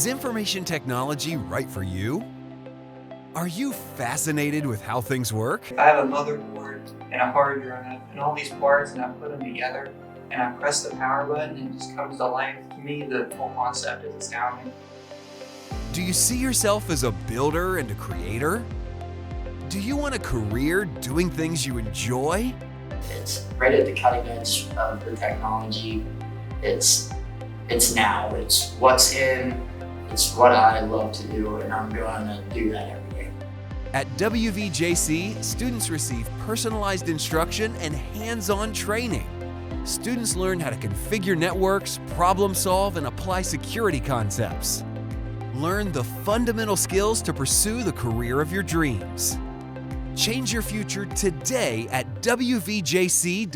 Is information technology right for you? Are you fascinated with how things work? I have a motherboard and a hard drive and all these parts, and I put them together and I press the power button and it just comes to life. To me, the whole concept is astounding. Do you see yourself as a builder and a creator? Do you want a career doing things you enjoy? It's right at the cutting edge of the technology. It's now. It's what's in. It's what I love to do, and I'm going to do that every day. At WVJC, students receive personalized instruction and hands-on training. Students learn how to configure networks, problem solve, and apply security concepts. Learn the fundamental skills to pursue the career of your dreams. Change your future today at wvjc.edu.